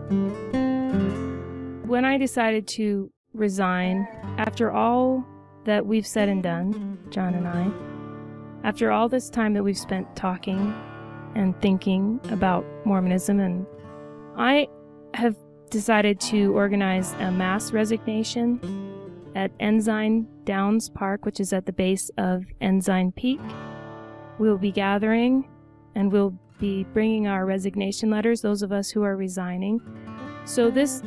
When I decided to resign, after all that we've said and done, John and I, after all this time that we've spent talking and thinking about Mormonism, and I have decided to organize a mass resignation at Ensign Downs Park, which is at the base of Ensign Peak. We'll be gathering and we'll be bringing our resignation letters, those of us who are resigning. So this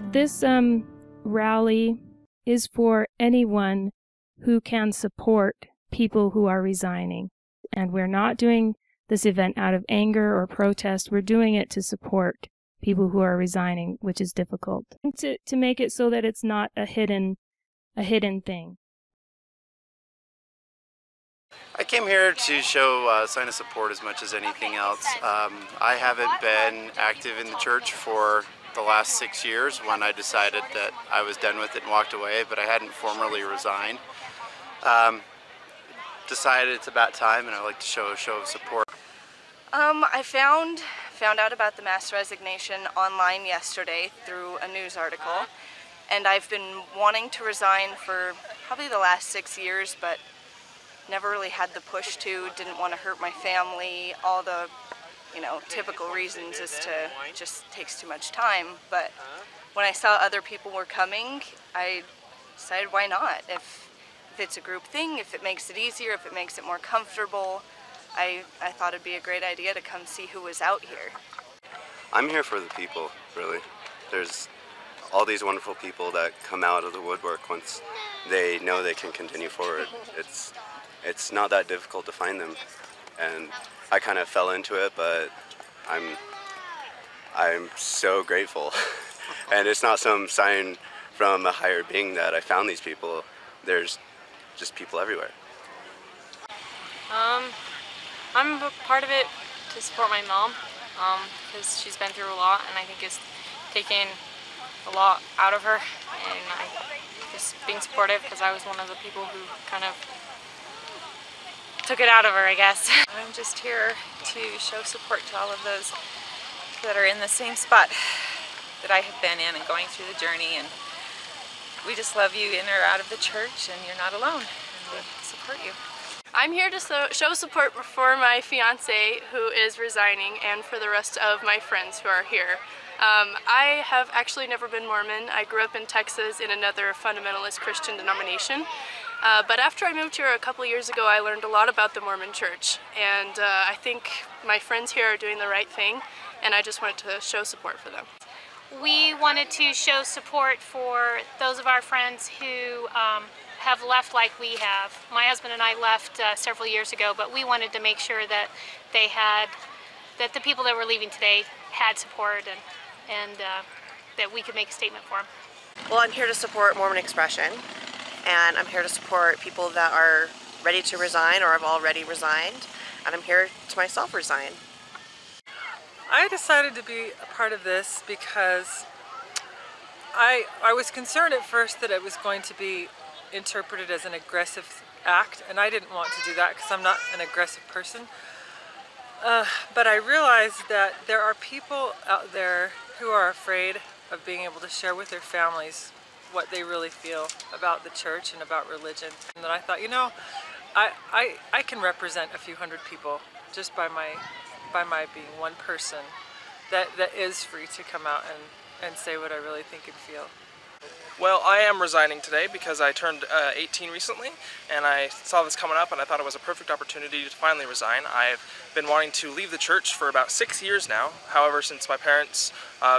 rally is for anyone who can support people who are resigning. And we're not doing this event out of anger or protest. We're doing it to support people who are resigning, which is difficult. To make it so that it's not a hidden thing. I came here to show sign of support as much as anything else. I haven't been active in the church for the last 6 years when I decided that I was done with it and walked away, but I hadn't formally resigned. Decided it's about time, and I'd like to show a show of support. I found out about the mass resignation online yesterday through a news article, and I've been wanting to resign for probably the last 6 years, but never really had the push to, didn't want to hurt my family, all the typical reasons as to it just takes too much time. But when I saw other people were coming, I decided why not? If it's a group thing, if it makes it easier, if it makes it more comfortable, I thought it'd be a great idea to come see who was out here. I'm here for the people, really. There's all these wonderful people that come out of the woodwork once they know they can continue forward. It's not that difficult to find them, and I kind of fell into it, but I'm so grateful. And it's not some sign from a higher being that I found these people. There's just people everywhere. I'm a part of it to support my mom, because she's been through a lot, and I think it's taken a lot out of her, and I just being supportive because I was one of the people who kind of took it out of her, I guess. I'm just here to show support to all of those that are in the same spot that I have been in and going through the journey, and we just love you in or out of the church, and you're not alone, and we support you. I'm here to show support for my fiance who is resigning, and for the rest of my friends who are here. I have actually never been Mormon. I grew up in Texas in another fundamentalist Christian denomination. But after I moved here a couple years ago, I learned a lot about the Mormon Church, and I think my friends here are doing the right thing, and I just wanted to show support for them. We wanted to show support for those of our friends who have left like we have. My husband and I left several years ago, but we wanted to make sure that that the people that were leaving today had support, and that we could make a statement for them. Well, I'm here to support Mormon Expression, and I'm here to support people that are ready to resign or have already resigned, and I'm here to myself resign. I decided to be a part of this because I was concerned at first that it was going to be interpreted as an aggressive act, and I didn't want to do that because I'm not an aggressive person. But I realized that there are people out there who are afraid of being able to share with their families what they really feel about the church and about religion. And then I thought, I can represent a few hundred people just by my being one person that is free to come out and say what I really think and feel. Well, I am resigning today because I turned 18 recently, and I saw this coming up and I thought it was a perfect opportunity to finally resign. I've been wanting to leave the church for about 6 years now. However, since my parents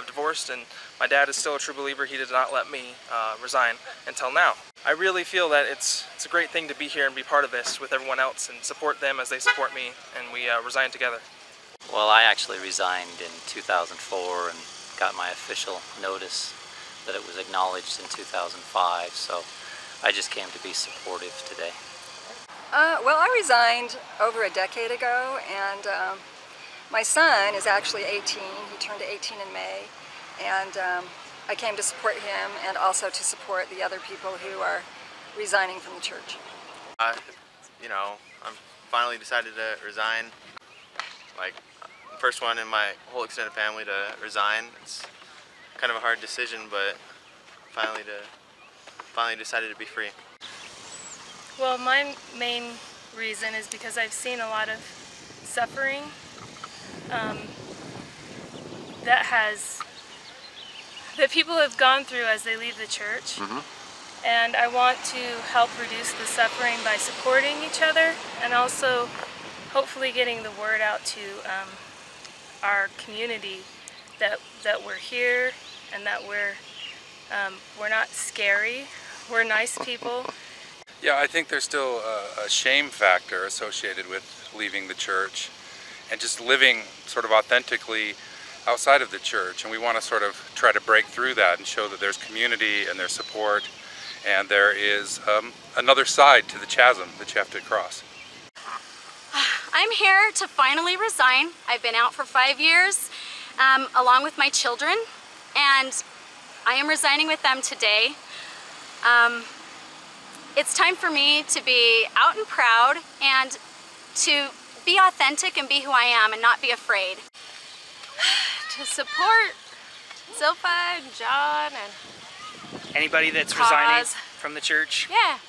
divorced and my dad is still a true believer, he did not let me resign until now. I really feel that it's a great thing to be here and be part of this with everyone else and support them as they support me, and we resign together. Well, I actually resigned in 2004 and got my official notice that it was acknowledged in 2005, so I just came to be supportive today. Well, I resigned over a decade ago, and my son is actually 18. He turned 18 in May, and I came to support him and also to support the other people who are resigning from the church. I'm finally decided to resign. Like, the first one in my whole extended family to resign. It's kind of a hard decision, but finally decided to be free. Well, my main reason is because I've seen a lot of suffering that people have gone through as they leave the church. And I want to help reduce the suffering by supporting each other, and also hopefully getting the word out to our community that we're here and that we're not scary. We're nice people. Yeah, I think there's still a shame factor associated with leaving the church and just living sort of authentically outside of the church, and we want to sort of try to break through that and show that there's community and there's support, and there is another side to the chasm that you have to cross. I'm here to finally resign. I've been out for 5 years along with my children, and I am resigning with them today. It's time for me to be out and proud and to be authentic and be who I am and not be afraid. To support Zilpha and John and anybody that's Cause. resigning from the church. Yeah.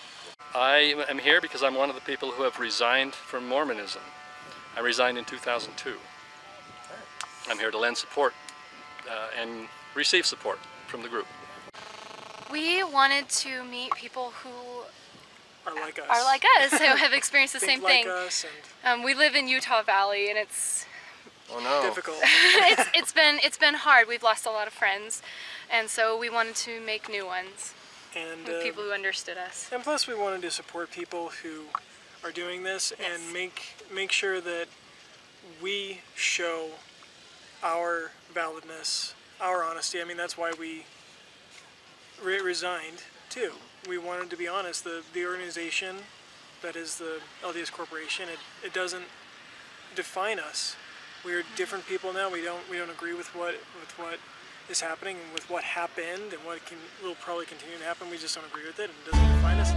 I am here because I'm one of the people who have resigned from Mormonism. I resigned in 2002. I'm here to lend support and receive support from the group. We wanted to meet people who are like us, who have experienced the same thing. Like us we live in Utah Valley, and it's difficult. it's been hard. We've lost a lot of friends, and so we wanted to make new ones and with people who understood us. And plus, we wanted to support people who are doing this and make sure that we show our validness, our honesty. I mean, that's why we resigned too. We wanted to be honest. The organization that is the LDS Corporation, it doesn't define us. We're different people now. We don't agree with what is happening and with what happened and what will probably continue to happen. We just don't agree with it, and it doesn't define us.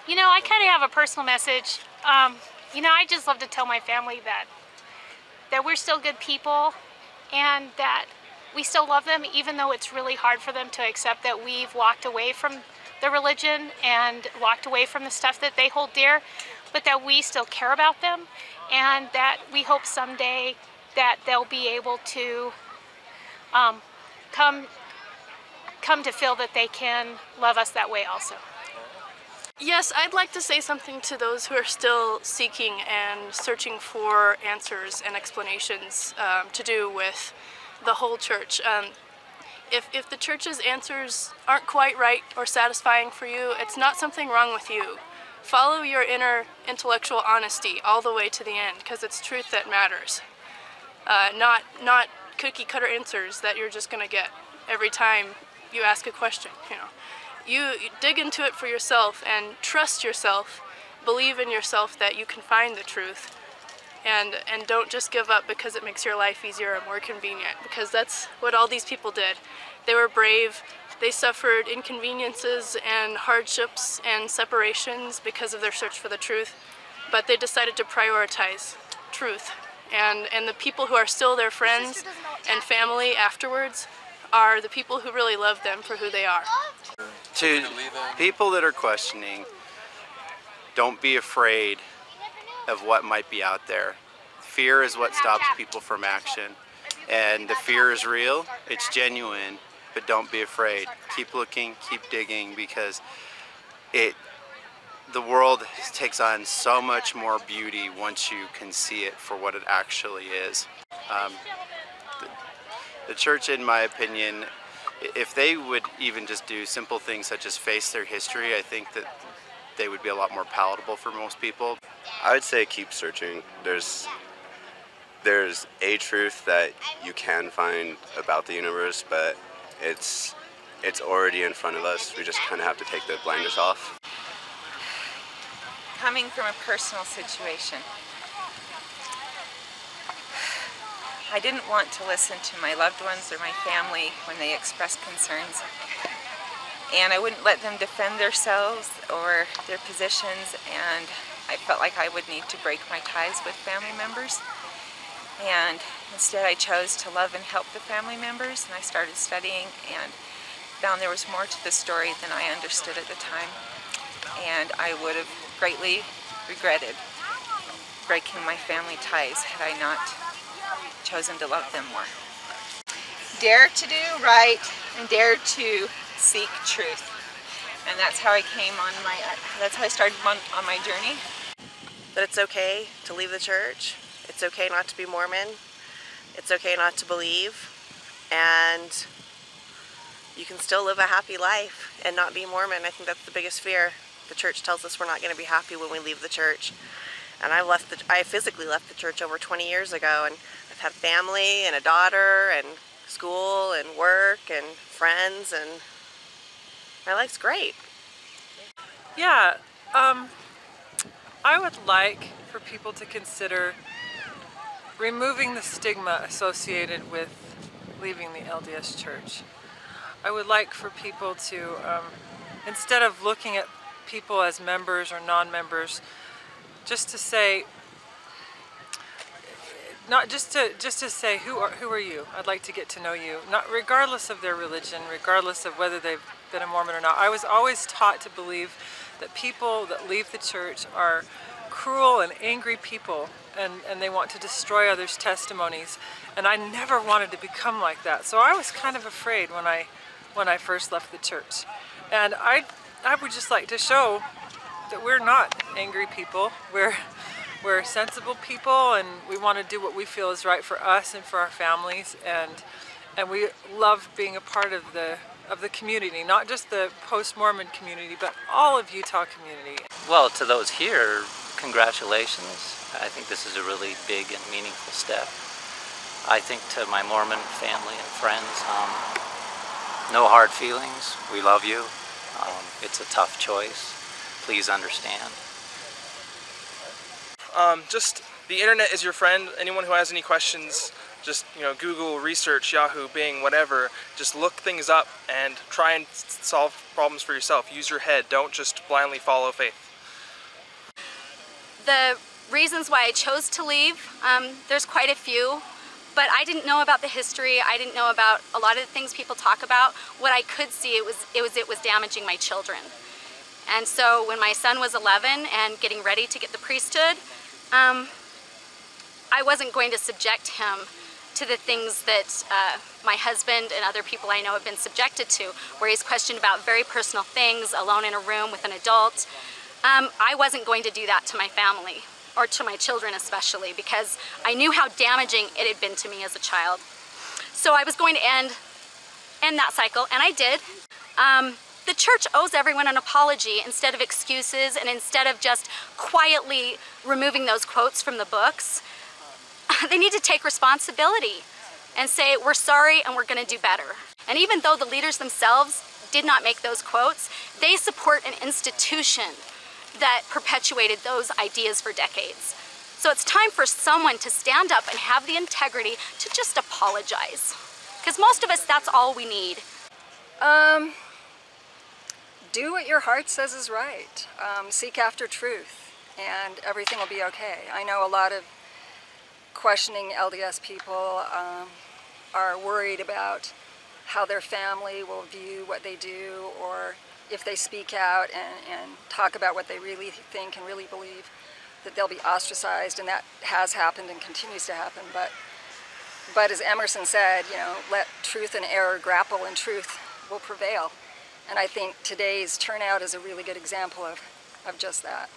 You know, I kind of have a personal message. You know, I just love to tell my family that we're still good people and that we still love them, even though it's really hard for them to accept that we've walked away from the religion and walked away from the stuff that they hold dear, but that we still care about them, and that we hope someday that they'll be able to come to feel that they can love us that way also. Yes, I'd like to say something to those who are still seeking and searching for answers and explanations to do with the whole church. If the church's answers aren't quite right or satisfying for you, it's not something wrong with you. Follow your inner intellectual honesty all the way to the end, because it's truth that matters. Not cookie cutter answers that you're just going to get every time you ask a question, you know. You dig into it for yourself and trust yourself, believe in yourself that you can find the truth, and don't just give up because it makes your life easier or more convenient, because that's what all these people did. They were brave. They suffered inconveniences and hardships and separations because of their search for the truth, but they decided to prioritize truth. And the people who are still their friends and family afterwards are the people who really love them for who they are. To people that are questioning, don't be afraid of what might be out there. Fear is what stops people from action. And the fear is real, it's genuine, but don't be afraid. Keep looking, keep digging, because the world takes on so much more beauty once you can see it for what it actually is. The church, in my opinion, if they would even just do simple things such as face their history, I think that they would be a lot more palatable for most people. I would say keep searching. There's a truth that you can find about the universe, but it's already in front of us. We just kind of have to take the blinders off. Coming from a personal situation, I didn't want to listen to my loved ones or my family when they expressed concerns, and I wouldn't let them defend themselves or their positions, and I felt like I would need to break my ties with family members. And instead I chose to love and help the family members, and I started studying and found there was more to the story than I understood at the time, and I would have greatly regretted breaking my family ties had I not chosen to love them more. Dare to do right and dare to seek truth, and that's how I that's how I started on my journey. That it's okay to leave the church. It's okay not to be Mormon. It's okay not to believe. And you can still live a happy life and not be Mormon. I think that's the biggest fear. The church tells us we're not going to be happy when we leave the church. And I physically left the church over 20 years ago, and I've had family and a daughter and school and work and friends, and my life's great. Yeah, I would like for people to consider removing the stigma associated with leaving the LDS Church. I would like for people to, instead of looking at people as members or non-members, just to say, just to say, who are you? I'd like to get to know you, not regardless of their religion, regardless of whether they've been a Mormon or not. I was always taught to believe that people that leave the church are cruel and angry people, and they want to destroy others' testimonies, and I never wanted to become like that. So I was kind of afraid when I first left the church, and I would just like to show that we're not angry people. We're sensible people, and we want to do what we feel is right for us and for our families, and we love being a part of the community, not just the post-Mormon community, but all of Utah community. Well, to those here, congratulations. I think this is a really big and meaningful step. I think to my Mormon family and friends, no hard feelings. We love you. It's a tough choice. Please understand. Just the internet is your friend. Anyone who has any questions, just Google, research, Yahoo, Bing, whatever. Just look things up and try and solve problems for yourself. Use your head. Don't just blindly follow faith. The reasons why I chose to leave, there's quite a few, but I didn't know about the history. I didn't know about a lot of the things people talk about. What I could see, it was damaging my children. And so when my son was 11 and getting ready to get the priesthood, I wasn't going to subject him to the things that my husband and other people I know have been subjected to, where he's questioned about very personal things, alone in a room with an adult. I wasn't going to do that to my family, or to my children especially, because I knew how damaging it had been to me as a child. So I was going to end that cycle, and I did. The church owes everyone an apology instead of excuses, and instead of just quietly removing those quotes from the books. They need to take responsibility and say, we're sorry and we're going to do better. And even though the leaders themselves did not make those quotes. They support an institution that perpetuated those ideas for decades. So it's time for someone to stand up and have the integrity to just apologize. Because most of us, that's all we need. Do what your heart says is right. Seek after truth, and everything will be okay. I know a lot of questioning LDS people are worried about how their family will view what they do, or if they speak out and talk about what they really think and really believe, that they'll be ostracized, and that has happened and continues to happen. But as Emerson said, you know, let truth and error grapple, and truth will prevail. And I think today's turnout is a really good example of just that.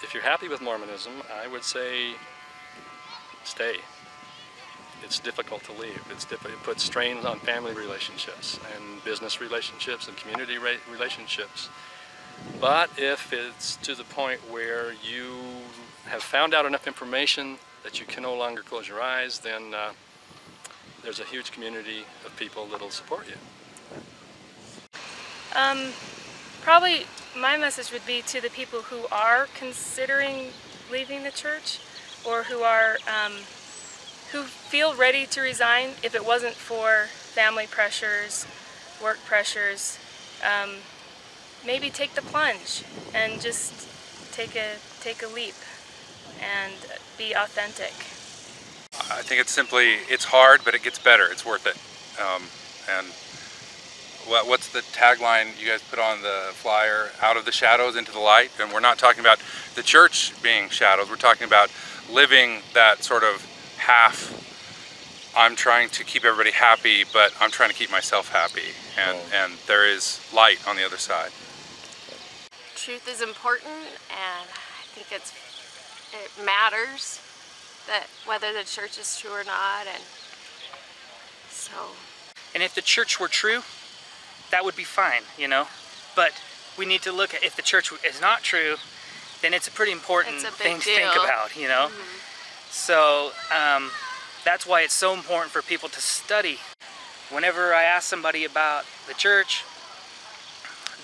If you're happy with Mormonism, I would say stay. It's difficult to leave. It puts strains on family relationships and business relationships and community relationships. But if it's to the point where you have found out enough information that you can no longer close your eyes, then there's a huge community of people that'll support you. Probably my message would be to the people who are considering leaving the church, or who are who feel ready to resign if it wasn't for family pressures, work pressures. Maybe take the plunge and just take a leap and be authentic. I think it's hard, but it gets better. It's worth it. And what's the tagline you guys put on the flyer? Out of the shadows into the light. And we're not talking about the church being shadows. We're talking about living that sort of half, I'm trying to keep everybody happy, but I'm trying to keep myself happy. And there is light on the other side. Truth is important, and I think it matters that whether the church is true or not, and so. And if the church were true, that would be fine, you know. But we need to look at, if the church is not true, then it's a pretty important thing to think about, you know. So that's why it's so important for people to study. Whenever I ask somebody about the church,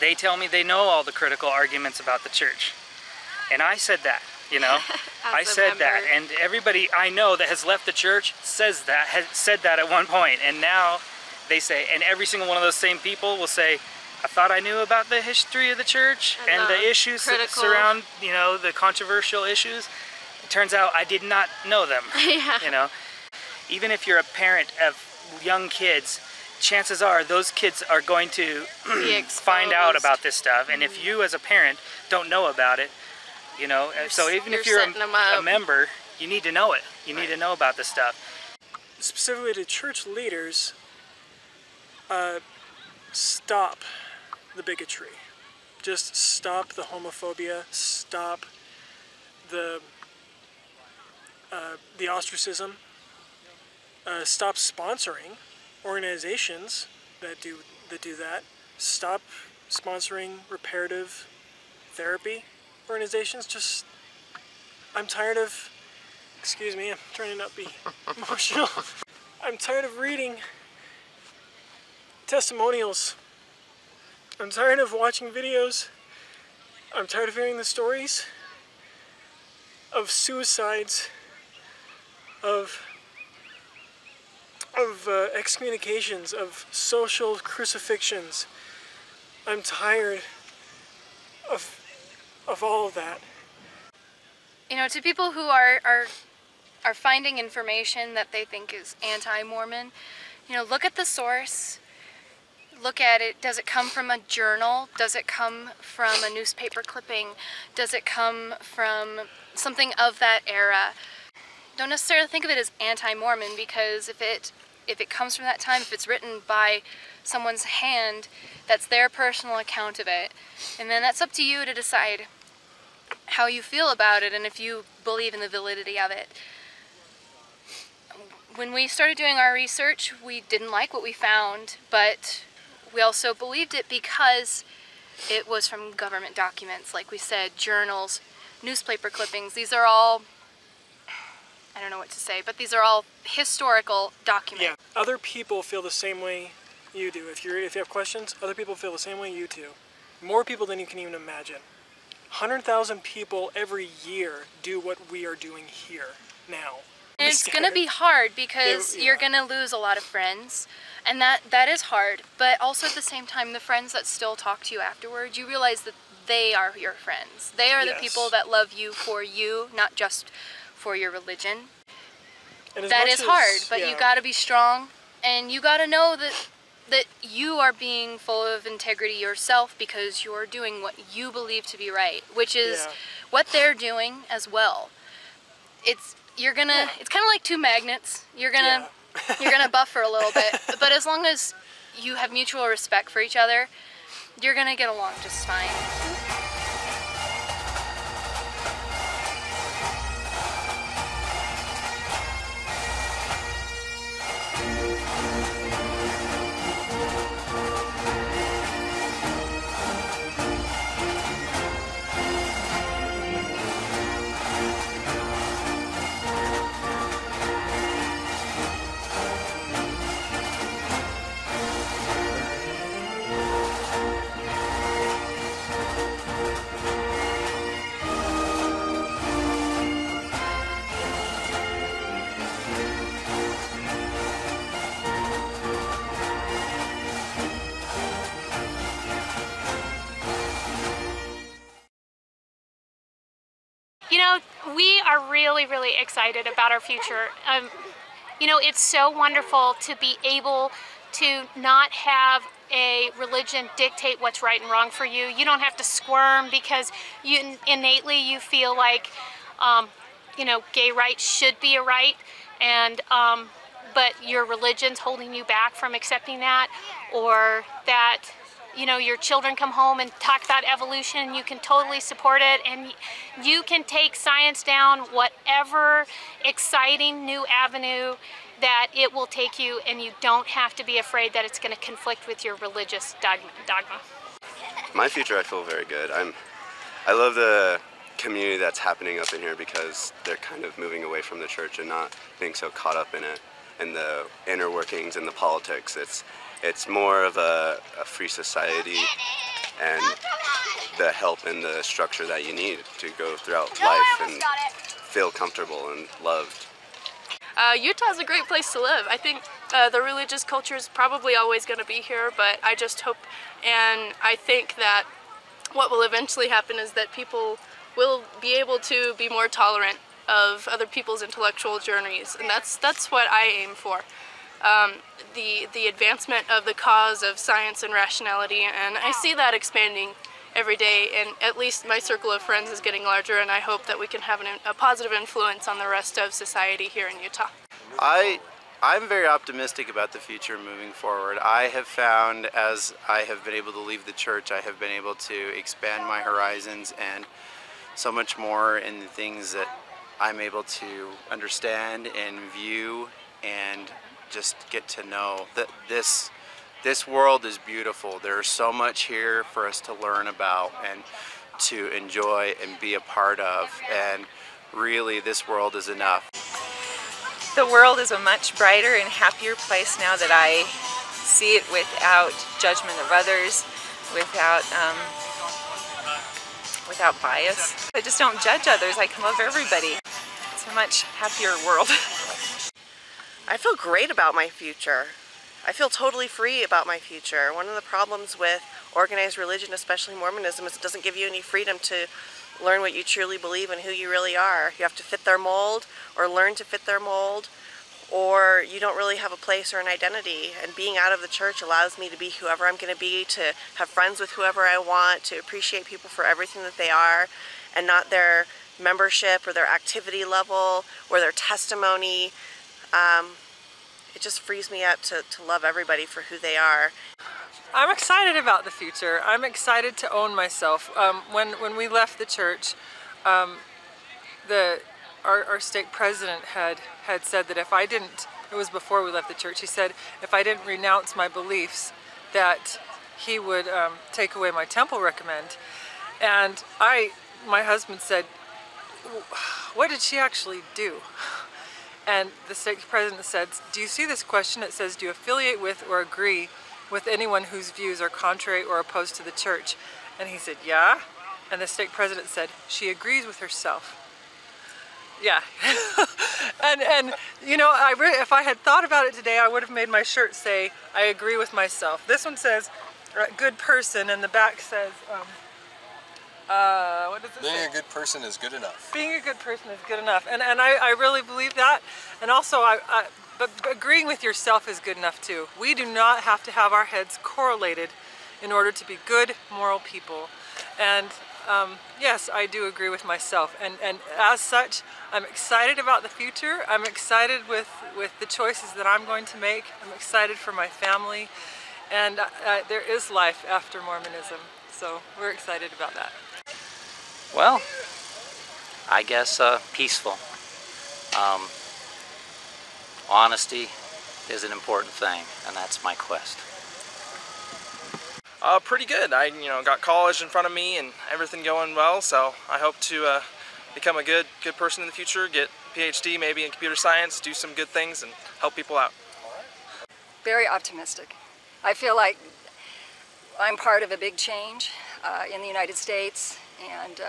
they tell me they know all the critical arguments about the church. And I said that, you know. I said that, and everybody I know that has left the church says that, has said that at one point, and now they say, and every single one of those same people will say, I thought I knew about the history of the church and the issues that surround, you know, the controversial issues. It turns out I did not know them, you know. Even if you're a parent of young kids, chances are those kids are going to find out about this stuff, and if you as a parent don't know about it, you know, so even if you're a member, you need to know it. You need to know about this stuff. Specifically to church leaders, stop the bigotry. Just stop the homophobia, stop the ostracism, stop sponsoring organizations that do that. Stop sponsoring reparative therapy organizations. Just, I'm tired of, excuse me, I'm trying to not be emotional. I'm tired of reading testimonials. I'm tired of watching videos. I'm tired of hearing the stories of suicides, of excommunications, of social crucifixions. I'm tired of all of that. You know, to people who are finding information that they think is anti-Mormon, you know, look at the source. Look at it. Does it come from a journal? Does it come from a newspaper clipping? Does it come from something of that era? Don't necessarily think of it as anti-Mormon, because if it comes from that time, if it's written by someone's hand, that's their personal account of it. And then that's up to you to decide how you feel about it and if you believe in the validity of it. When we started doing our research, we didn't like what we found, but we also believed it because it was from government documents, like we said, journals, newspaper clippings. These are all, I don't know what to say, but these are all historical documents. Yeah, other people feel the same way you do. If you have questions, other people feel the same way you do. More people than you can even imagine. 100,000 people every year do what we are doing here now. And it's going to be hard because you're going to lose a lot of friends, and that is hard, but also at the same time, the friends that still talk to you afterwards, you realize that they are your friends. They are the people that love you, not just for your religion. That is hard, but you got to be strong, and you got to know that you are being full of integrity yourself because you're doing what you believe to be right, which is what they're doing as well. It's kind of like two magnets. You're gonna buffer a little bit, but as long as you have mutual respect for each other, you're gonna get along just fine. You know, we are really, really excited about our future. You know, it's so wonderful to be able to not have a religion dictate what's right and wrong for you. You don't have to squirm because innately you feel like, you know, gay rights should be a right, and but your religion's holding you back from accepting that, or that, you know, your children come home and talk about evolution, you can totally support it, and you can take science down whatever exciting new avenue that it will take you, and you don't have to be afraid that it's going to conflict with your religious dogma. My future, I feel very good. I love the community that's happening up in here because they're kind of moving away from the church and not being so caught up in it, and the inner workings and the politics. It's more of a free society and the help and the structure that you need to go throughout life and feel comfortable and loved. Utah's a great place to live. I think the religious culture is probably always going to be here, but I just hope and I think that what will eventually happen is that people will be able to be more tolerant of other people's intellectual journeys, and that's what I aim for. The advancement of the cause of science and rationality, and I see that expanding every day, and at least my circle of friends is getting larger, and I hope that we can have a positive influence on the rest of society here in Utah. I'm very optimistic about the future moving forward. I have found, as I have been able to leave the church, I have been able to expand my horizons and so much more in the things that I'm able to understand and view and just get to know that this world is beautiful. There's so much here for us to learn about and to enjoy and be a part of, and really this world is enough. The world is a much brighter and happier place now that I see it without judgment of others, without bias. I just don't judge others. I can love everybody. It's a much happier world. I feel great about my future. I feel totally free about my future. One of the problems with organized religion, especially Mormonism, is it doesn't give you any freedom to learn what you truly believe and who you really are. You have to fit their mold or learn to fit their mold, or you don't really have a place or an identity. And being out of the church allows me to be whoever I'm going to be, to have friends with whoever I want, to appreciate people for everything that they are and not their membership or their activity level or their testimony. It just frees me up to love everybody for who they are. I'm excited about the future. I'm excited to own myself. When we left the church, our stake president had said that if I didn't, it was before we left the church, he said if I didn't renounce my beliefs that he would take away my temple recommend. And my husband said, what did she actually do? And the stake president said, do you see this question? It says, do you affiliate with or agree with anyone whose views are contrary or opposed to the church? And he said, yeah. And the stake president said, she agrees with herself. Yeah. and you know, if I had thought about it today, I would have made my shirt say, I agree with myself. This one says, good person, and the back says, what does it say? Being a good person is good enough. Being a good person is good enough. And I really believe that. And also, but agreeing with yourself is good enough too. We do not have to have our heads correlated in order to be good, moral people. And yes, I do agree with myself. And as such, I'm excited about the future. I'm excited with the choices that I'm going to make. I'm excited for my family. And there is life after Mormonism. So we're excited about that. Well, I guess peaceful. Honesty is an important thing, and that's my quest. Pretty good. I got college in front of me and everything going well, so I hope to become a good person in the future, get a PhD maybe in computer science, do some good things and help people out. Very optimistic. I feel like I'm part of a big change in the United States and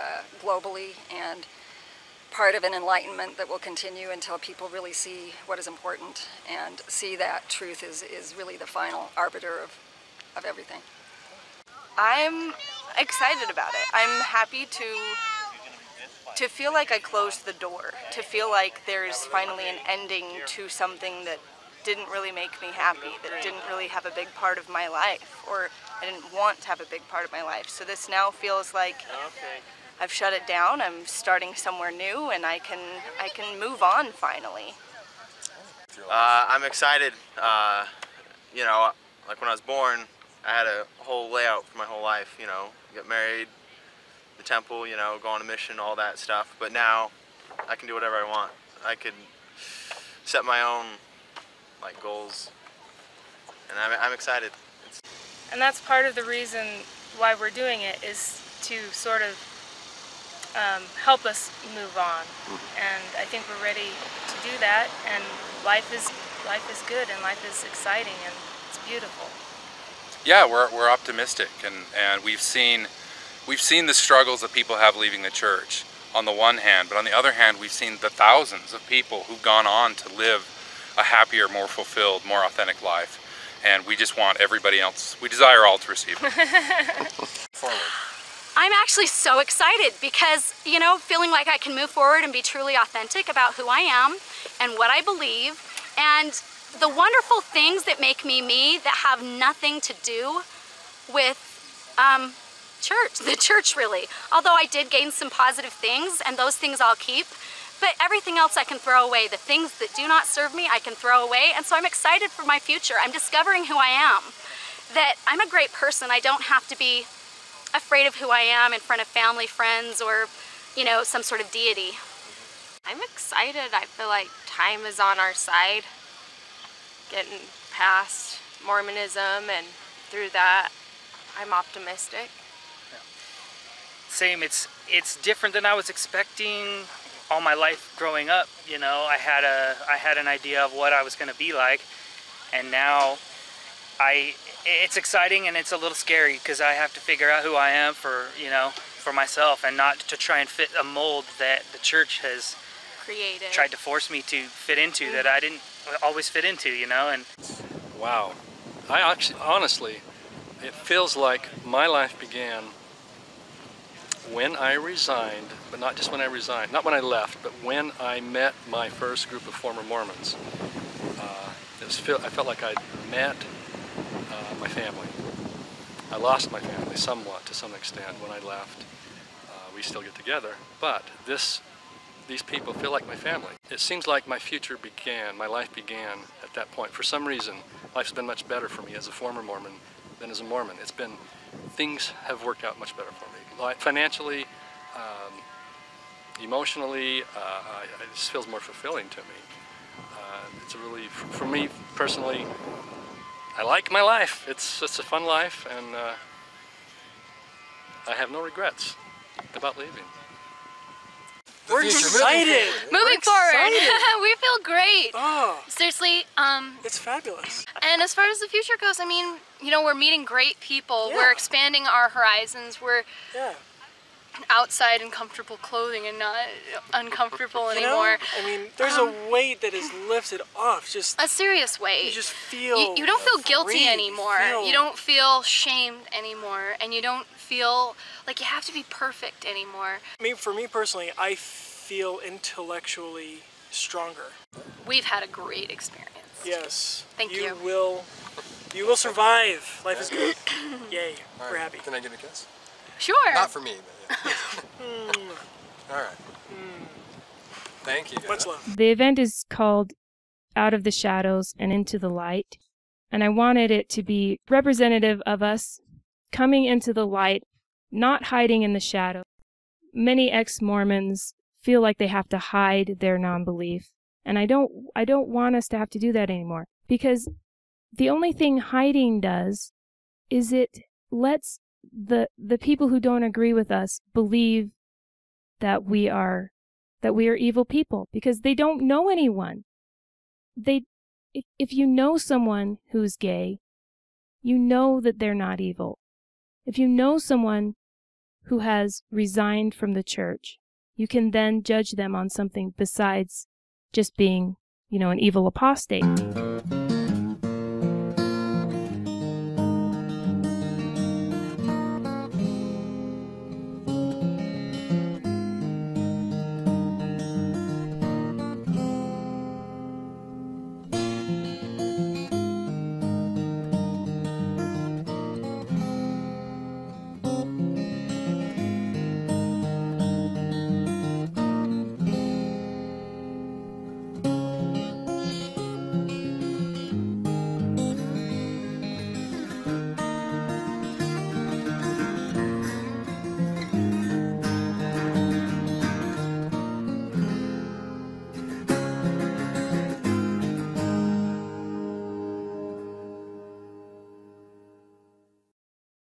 globally, and part of an enlightenment that will continue until people really see what is important and see that truth is really the final arbiter of everything. I'm excited about it. I'm happy to feel like I closed the door, to feel like there's finally an ending to something that didn't really make me happy, that didn't really have a big part of my life, or I didn't want to have a big part of my life. So this now feels like I've shut it down, I'm starting somewhere new, and I can move on finally. I'm excited. You know, like when I was born, I had a whole layout for my whole life, you know, get married, the temple, you know, go on a mission, all that stuff. But now I can do whatever I want. I can set my own like goals, and I'm excited. And that's part of the reason why we're doing it, is to sort of help us move on. And I think we're ready to do that, and life is good, and life is exciting, and it's beautiful. Yeah, we're optimistic, and we've seen the struggles that people have leaving the church on the one hand, but on the other hand, we've seen the thousands of people who've gone on to live a happier, more fulfilled, more authentic life. And we just want everybody else, we desire all to receive it. Forward. I'm actually so excited because, you know, feeling like I can move forward and be truly authentic about who I am and what I believe, and the wonderful things that make me me that have nothing to do with the church really. Although I did gain some positive things, and those things I'll keep, but everything else I can throw away. The things that do not serve me, I can throw away, and so I'm excited for my future. I'm discovering who I am, that I'm a great person. I don't have to be afraid of who I am in front of family, friends, or, you know, some sort of deity. I'm excited. I feel like time is on our side, getting past Mormonism, and through that, I'm optimistic. Same, it's different than I was expecting all my life growing up. You know, I had an idea of what I was going to be like, and now it's exciting, and it's a little scary because I have to figure out who I am for myself, and not to try and fit a mold that the church has created, tried to force me to fit into, that I didn't always fit into, you know. And wow, I actually, honestly, it feels like my life began when I resigned, but not just when I resigned, not when I left, but when I met my first group of former Mormons. I felt like I'd met my family. I lost my family somewhat, to some extent, when I left. We still get together, but these people feel like my family. It seems like my future began, my life began at that point. For some reason, life's been much better for me as a former Mormon than as a Mormon. Things have worked out much better for me. Financially, emotionally, it just feels more fulfilling to me. It's a really, for me personally, I like my life. It's a fun life, and I have no regrets about leaving. We're excited. Moving forward. We feel great. Oh. Seriously, it's fabulous. And as far as the future goes, I mean, you know, we're meeting great people. Yeah. We're expanding our horizons. We're yeah. outside in comfortable clothing and not uncomfortable You anymore. know? I mean, there's a weight that is lifted off. Just a serious weight. You just feel you don't feel free. guilty anymore. Feel... You don't feel shamed anymore, and you don't feel like you have to be perfect anymore. I mean, for me personally, I feel intellectually stronger. We've had a great experience. Yes. Thank you. You will survive. Life is good. Yay. Right. We're happy. Can I get a kiss? Sure. Not for me, but yeah. All right. Thank you, guys. Much love. The event is called Out of the Shadows and Into the Light, and I wanted it to be representative of us coming into the light, not hiding in the shadow. Many ex-Mormons feel like they have to hide their non-belief, and I don't want us to have to do that anymore, because the only thing hiding does is it lets the people who don't agree with us believe that we are evil people, because they don't know anyone. If you know someone who's gay, you know that they're not evil. If you know someone who has resigned from the church, you can then judge them on something besides just being, an evil apostate.